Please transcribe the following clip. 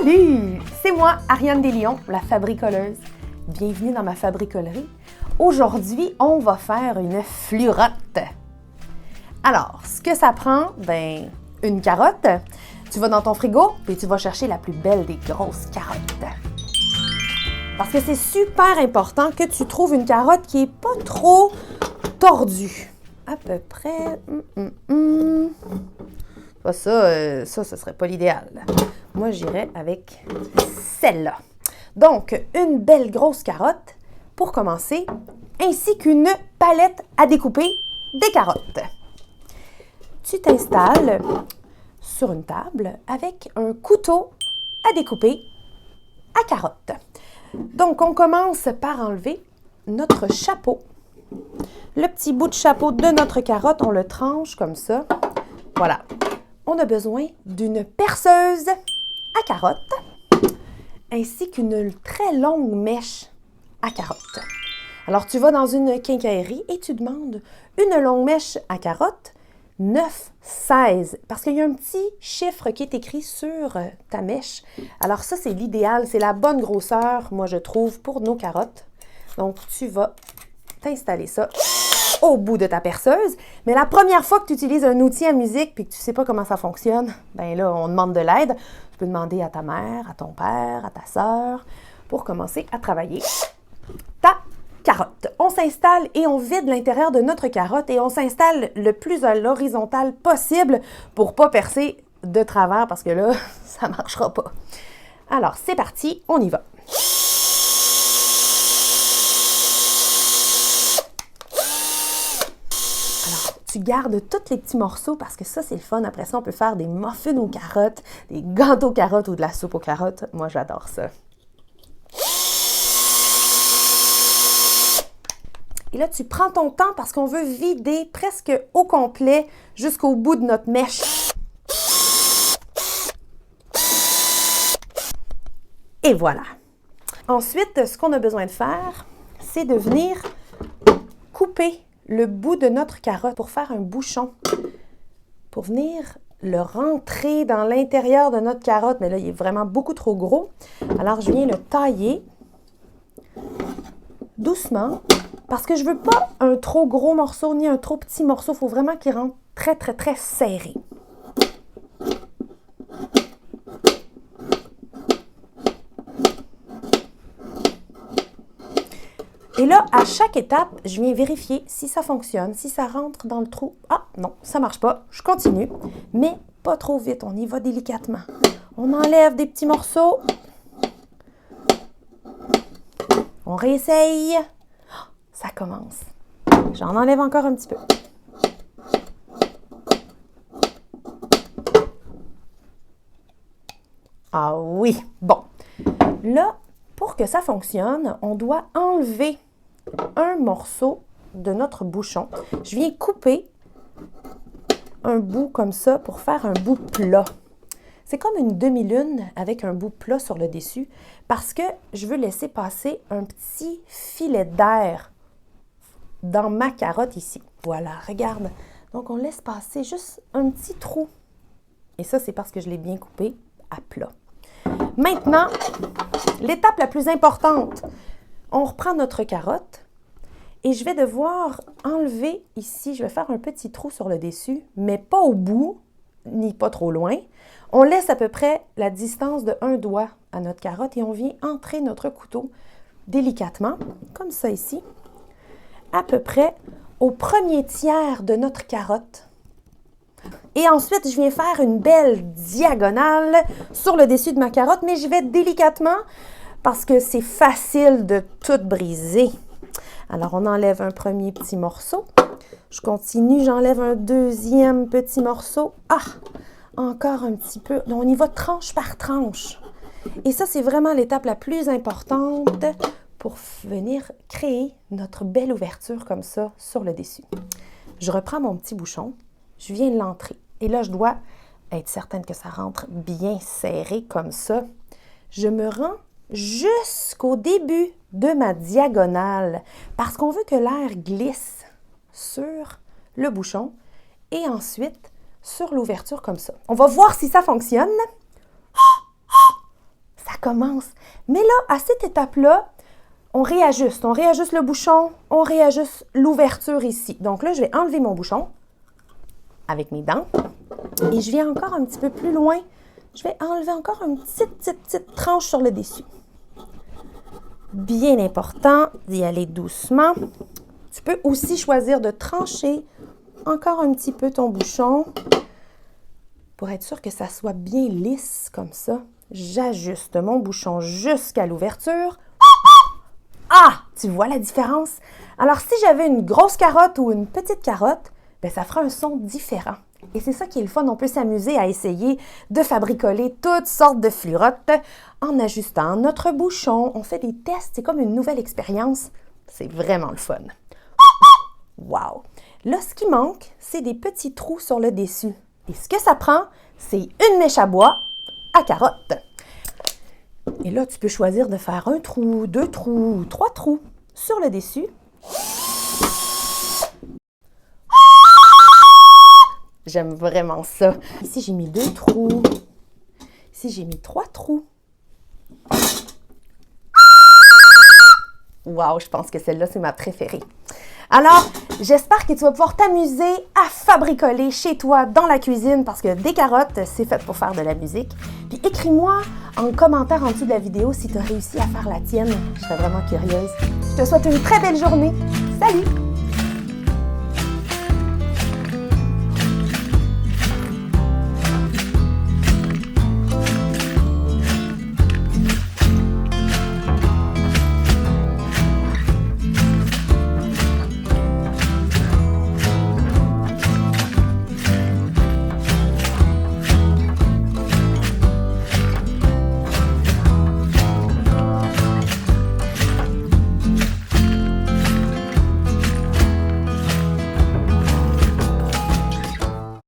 Salut! C'est moi, Ariane Deslions, la fabricoleuse. Bienvenue dans ma fabricolerie. Aujourd'hui, on va faire une flurotte. Alors, ce que ça prend, une carotte. Tu vas dans ton frigo, puis tu vas chercher la plus belle des grosses carottes. Parce que c'est super important que tu trouves une carotte qui n'est pas trop tordue. À peu près... Ça serait pas l'idéal. Moi, j'irais avec celle-là. Donc, une belle grosse carotte pour commencer, ainsi qu'une palette à découper des carottes. Tu t'installes sur une table avec un couteau à découper à carottes. Donc, on commence par enlever notre chapeau. Le petit bout de chapeau de notre carotte, on le tranche comme ça. Voilà. On a besoin d'une perceuse à carotte, ainsi qu'une très longue mèche à carotte. Alors, tu vas dans une quincaillerie et tu demandes une longue mèche à carotte, 9,16, parce qu'il y a un petit chiffre qui est écrit sur ta mèche. Alors ça, c'est l'idéal, c'est la bonne grosseur, moi je trouve, pour nos carottes. Donc, tu vas t'installer ça au bout de ta perceuse. Mais la première fois que tu utilises un outil à musique et que tu ne sais pas comment ça fonctionne, là, on demande de l'aide. Tu peux demander à ta mère, à ton père, à ta sœur pour commencer à travailler ta carotte. On s'installe et on vide l'intérieur de notre carotte et on s'installe le plus à l'horizontale possible pour ne pas percer de travers parce que là, ça ne marchera pas. Alors, c'est parti, on y va. Tu gardes tous les petits morceaux parce que ça, c'est le fun. Après ça, on peut faire des muffins aux carottes, des gâteaux aux carottes ou de la soupe aux carottes. Moi, j'adore ça. Et là, tu prends ton temps parce qu'on veut vider presque au complet jusqu'au bout de notre mèche. Et voilà. Ensuite, ce qu'on a besoin de faire, c'est de venir couper le bout de notre carotte pour faire un bouchon, pour venir le rentrer dans l'intérieur de notre carotte. Mais là, il est vraiment beaucoup trop gros. Alors, je viens le tailler doucement parce que je ne veux pas un trop gros morceau ni un trop petit morceau. Il faut vraiment qu'il rentre très, très, très serré. Et là, à chaque étape, je viens vérifier si ça fonctionne, si ça rentre dans le trou. Ah, non, ça ne marche pas. Je continue, mais pas trop vite. On y va délicatement. On enlève des petits morceaux. On réessaye. Ça commence. J'en enlève encore un petit peu. Ah oui, bon. Là, pour que ça fonctionne, on doit enlever un morceau de notre bouchon. Je viens couper un bout comme ça pour faire un bout plat. C'est comme une demi-lune avec un bout plat sur le dessus parce que je veux laisser passer un petit filet d'air dans ma carotte ici. Voilà, regarde. Donc, on laisse passer juste un petit trou. Et ça, c'est parce que je l'ai bien coupé à plat. Maintenant, l'étape la plus importante, on reprend notre carotte et je vais devoir enlever ici, je vais faire un petit trou sur le dessus, mais pas au bout, ni pas trop loin. On laisse à peu près la distance de un doigt à notre carotte et on vient entrer notre couteau délicatement, comme ça ici, à peu près au premier tiers de notre carotte. Et ensuite, je viens faire une belle diagonale sur le dessus de ma carotte, mais je vais délicatement parce que c'est facile de tout briser. Alors, on enlève un premier petit morceau. Je continue, j'enlève un deuxième petit morceau. Ah, encore un petit peu. Donc, on y va tranche par tranche. Et ça, c'est vraiment l'étape la plus importante pour venir créer notre belle ouverture comme ça sur le dessus. Je reprends mon petit bouchon. Je viens l'entrer. Et là, je dois être certaine que ça rentre bien serré comme ça. Je me rends jusqu'au début de ma diagonale parce qu'on veut que l'air glisse sur le bouchon et ensuite sur l'ouverture comme ça. On va voir si ça fonctionne. commence. Mais là, à cette étape-là, on réajuste le bouchon, on réajuste l'ouverture ici. Donc là, je vais enlever mon bouchon avec mes dents et je viens encore un petit peu plus loin. Je vais enlever encore une petite tranche sur le dessus. Bien important d'y aller doucement. Tu peux aussi choisir de trancher encore un petit peu ton bouchon pour être sûr que ça soit bien lisse comme ça. J'ajuste mon bouchon jusqu'à l'ouverture. Ah! Tu vois la différence? Alors, si j'avais une grosse carotte ou une petite carotte, bien, ça fera un son différent. Et c'est ça qui est le fun. On peut s'amuser à essayer de fabricoler toutes sortes de flurottes en ajustant notre bouchon. On fait des tests. C'est comme une nouvelle expérience. C'est vraiment le fun. Wow! Là, ce qui manque, c'est des petits trous sur le dessus. Et ce que ça prend, c'est une mèche à bois à carotte. Et là, tu peux choisir de faire un trou, 2 trous ou 3 trous sur le dessus. J'aime vraiment ça. Ici, j'ai mis 2 trous. Ici, j'ai mis 3 trous. Wow, je pense que celle-là, c'est ma préférée. Alors, j'espère que tu vas pouvoir t'amuser à fabricoler chez toi dans la cuisine parce que des carottes, c'est fait pour faire de la musique. Puis écris-moi en commentaire en dessous de la vidéo si tu as réussi à faire la tienne. Je serais vraiment curieuse. Je te souhaite une très belle journée. Salut!